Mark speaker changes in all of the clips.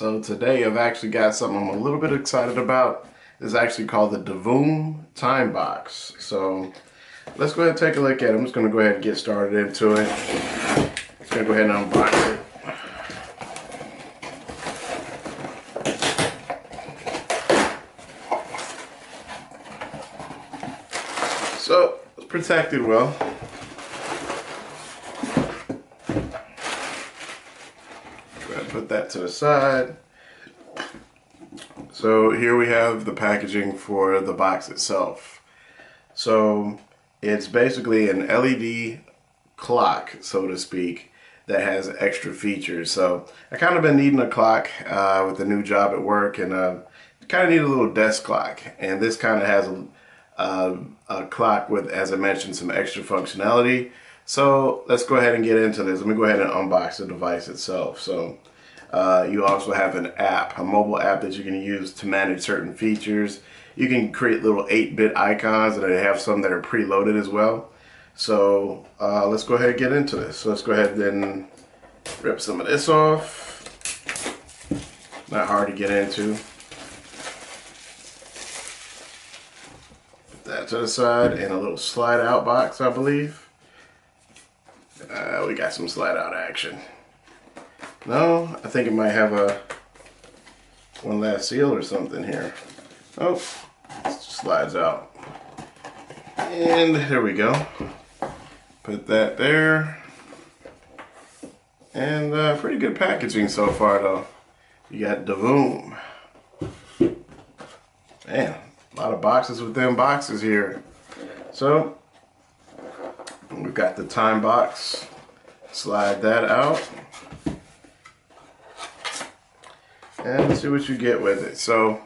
Speaker 1: So today I've actually got something I'm a little bit excited about. It's actually called the Divoom Timebox. So let's go ahead and take a look at it. I'm just going to go ahead and get started into it. Just going to go ahead and unbox it. So it's protected well. Put that to the side. So here we have the packaging for the box itself. So it's basically an LED clock, so to speak, that has extra features. So I kind of been needing a clock with the new job at work, and kind of need a little desk clock. And this kind of has a clock with, as I mentioned, some extra functionality. So let's go ahead and get into this. Let me go ahead and unbox the device itself. So you also have an app, a mobile app that you can use to manage certain features. You can create little 8-bit icons, and they have some that are preloaded as well. So let's go ahead and get into this. So let's go ahead and rip some of this off. Not hard to get into. Put that to the side, and a little slide out box, I believe. We got some slide out action. No, I think it might have one last seal or something here. Oh, it slides out. And there we go. Put that there. And pretty good packaging so far though. You got Divoom. Man, a lot of boxes within boxes here. So, we've got the time box. Slide that out. And let's see what you get with it. So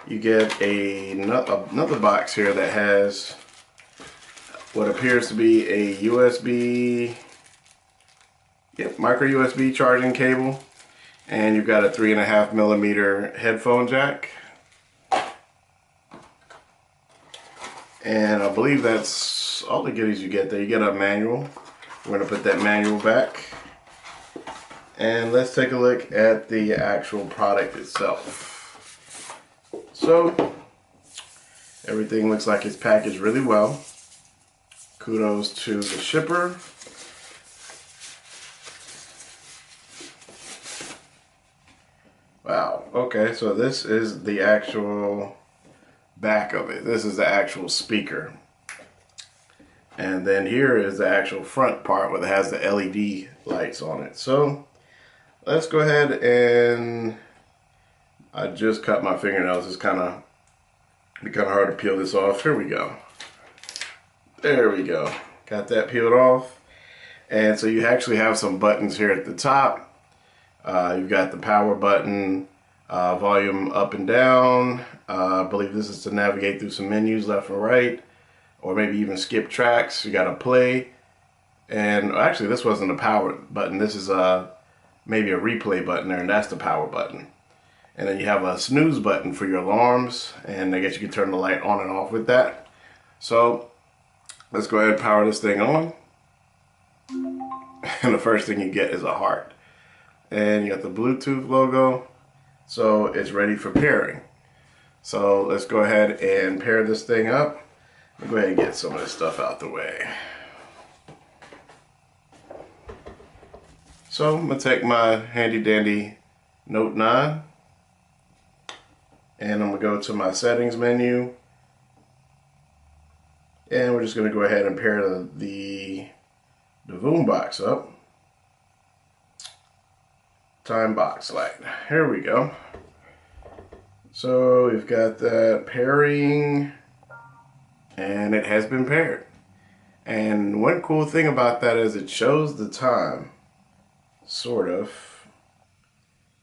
Speaker 1: you get another box here that has what appears to be a USB, micro USB charging cable, and you've got a 3.5mm headphone jack. And I believe that's all the goodies you get there. You get a manual. We're going to put that manual back. And let's take a look at the actual product itself. So, everything looks like it's packaged really well. Kudos to the shipper. Wow, okay, so this is the actual back of it. This is the actual speaker. And then here is the actual front part where it has the LED lights on it. So, let's go ahead and I just cut my fingernails. It's kind of hard to peel this off. Here we go. There we go. Got that peeled off. And so you actually have some buttons here at the top. You've got the power button, volume up and down. I believe this is to navigate through some menus left and right, or maybe even skip tracks. You got a play. And actually this wasn't a power button. This is maybe a replay button there, and that's the power button. And then you have a snooze button for your alarms, and I guess you can turn the light on and off with that. So let's go ahead and power this thing on. And the first thing you get is a heart. And you got the Bluetooth logo, so it's ready for pairing. So let's go ahead and pair this thing up. Go ahead and get some of this stuff out the way. So I'm going to take my handy dandy Note 9, and I'm going to go to my settings menu, and we're just going to go ahead and pair the Divoom box up. Time box light. Here we go. So we've got that pairing, and it has been paired. And one cool thing about that is it shows the time. Sort of.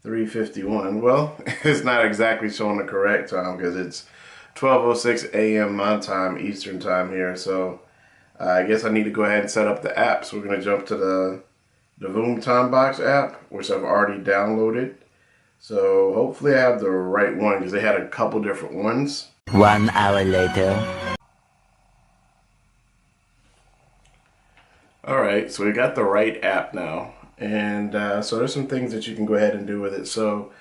Speaker 1: 3:51. Well, it's not exactly showing the correct time because it's 12:06 a.m. my time, Eastern time here. So I guess I need to go ahead and set up the app. So we're going to jump to the Divoom Timebox app, which I've already downloaded. So hopefully I have the right one because they had a couple different ones.
Speaker 2: 1 hour later.
Speaker 1: Alright, so we got the right app now. And so there's some things that you can go ahead and do with it. So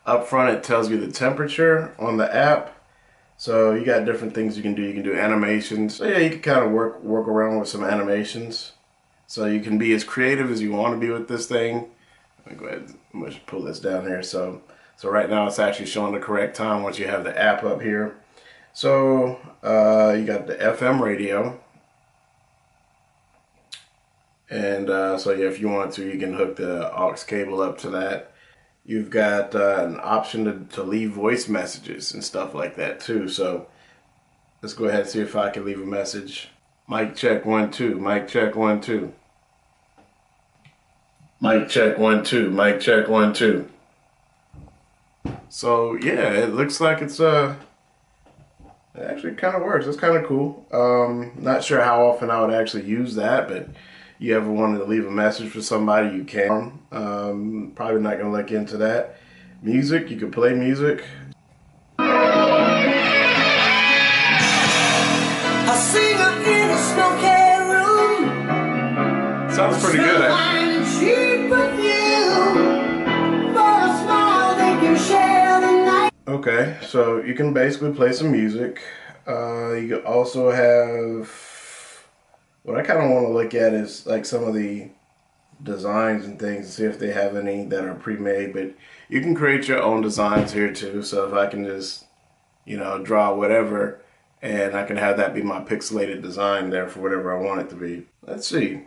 Speaker 1: up front it tells you the temperature on the app. So you got different things you can do. You can do animations. So yeah, you can kind of work around with some animations. So you can be as creative as you want to be with this thing. Let me go ahead and pull this down here. So right now it's actually showing the correct time once you have the app up here. So you got the FM radio. And so yeah, if you want to, you can hook the aux cable up to that. You've got an option to leave voice messages and stuff like that too. So let's go ahead and see if I can leave a message. Mic check 1 2. Mic check 1 2. Mic check 1 2. Mic check 1 2. So yeah, it looks like it's it actually kind of works. It's kind of cool. Not sure how often I would actually use that, but you ever wanted to leave a message for somebody, you can. Probably not gonna look into that. Music, you can play music.
Speaker 3: I sing up in a smoky room.
Speaker 1: Sounds pretty good, actually. Okay, so you can basically play some music. You can also have, what I kind of want to look at is like some of the designs and things and see if they have any that are pre-made, but you can create your own designs here too. So if I can just, you know, draw whatever and I can have that be my pixelated design there for whatever I want it to be. Let's see.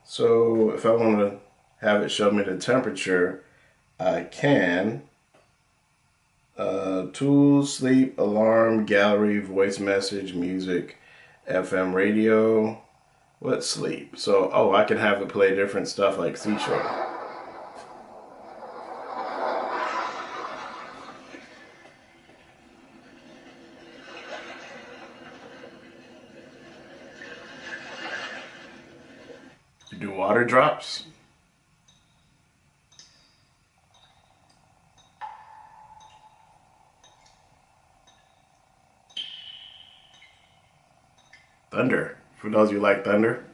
Speaker 1: So if I want to have it show me the temperature, I can. Tools, sleep, alarm, gallery, voice message, music, FM radio. What sleep? So, oh, I can have it play different stuff like seashore. You do water drops. Thunder, for those of you who like thunder.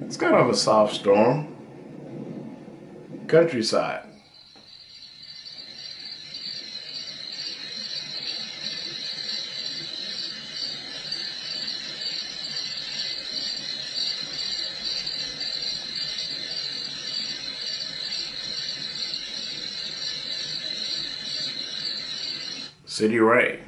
Speaker 1: It's kind of a soft storm. Countryside. City Ray.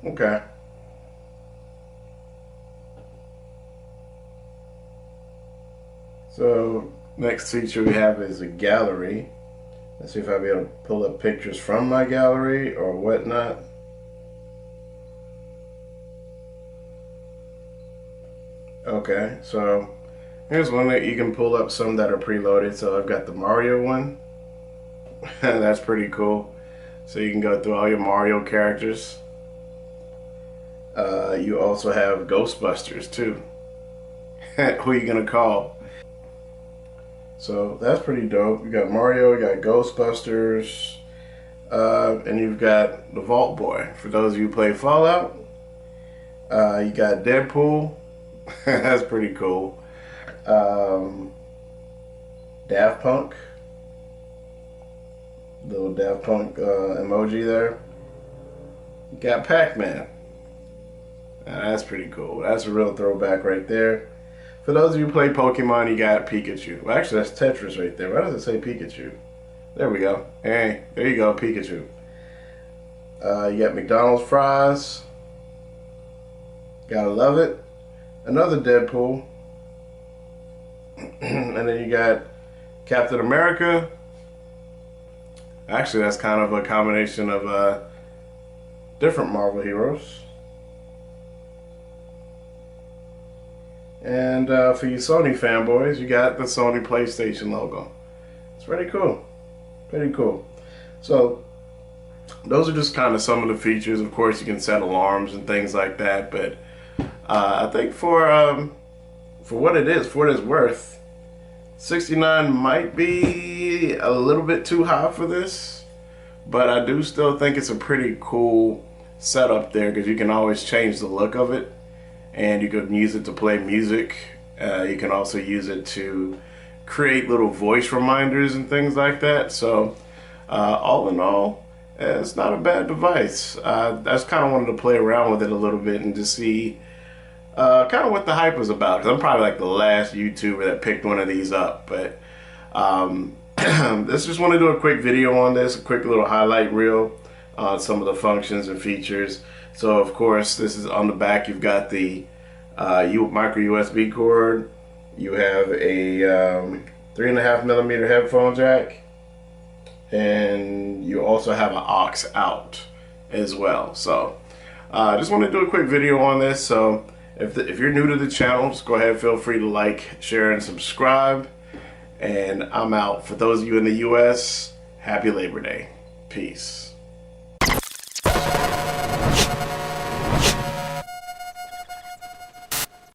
Speaker 1: Okay. So next feature we have is a gallery. Let's see if I'll be able to pull up pictures from my gallery or whatnot. Okay, so here's one that you can pull up some that are preloaded. So I've got the Mario one. That's pretty cool. So you can go through all your Mario characters. You also have Ghostbusters too. Who are you gonna call? So that's pretty dope. You got Mario, you got Ghostbusters, and you've got the Vault Boy. For those of you who play Fallout, you got Deadpool. That's pretty cool. Daft Punk. Little Daft Punk emoji there. You got Pac-Man. That's pretty cool. That's a real throwback right there. For those of you who play Pokemon, you got Pikachu. Well, actually, that's Tetris right there. Why does it say Pikachu? There we go. Hey, there you go, Pikachu. You got McDonald's fries. Gotta love it. Another Deadpool. And then you got Captain America. Actually, that's kind of a combination of different Marvel heroes. And for you Sony fanboys, you got the Sony PlayStation logo. It's pretty cool. Pretty cool. So those are just kind of some of the features. Of course, you can set alarms and things like that. But I think for what it is, for what it's worth, $69 might be a little bit too high for this. But I do still think it's a pretty cool setup there, because you can always change the look of it. And you can use it to play music. You can also use it to create little voice reminders and things like that. So all in all, it's not a bad device. I just kind of wanted to play around with it a little bit and to see kind of what the hype was about. 'Cause I'm probably like the last YouTuber that picked one of these up. But just want to do a quick video on this, a quick little highlight reel on some of the functions and features. So of course, this is on the back. You've got the micro USB cord. You have a 3.5mm headphone jack, and you also have an aux out as well. So I just want to do a quick video on this. So if you're new to the channel, just go ahead, feel free to like, share, and subscribe. And I'm out. For those of you in the US, happy Labor Day. Peace.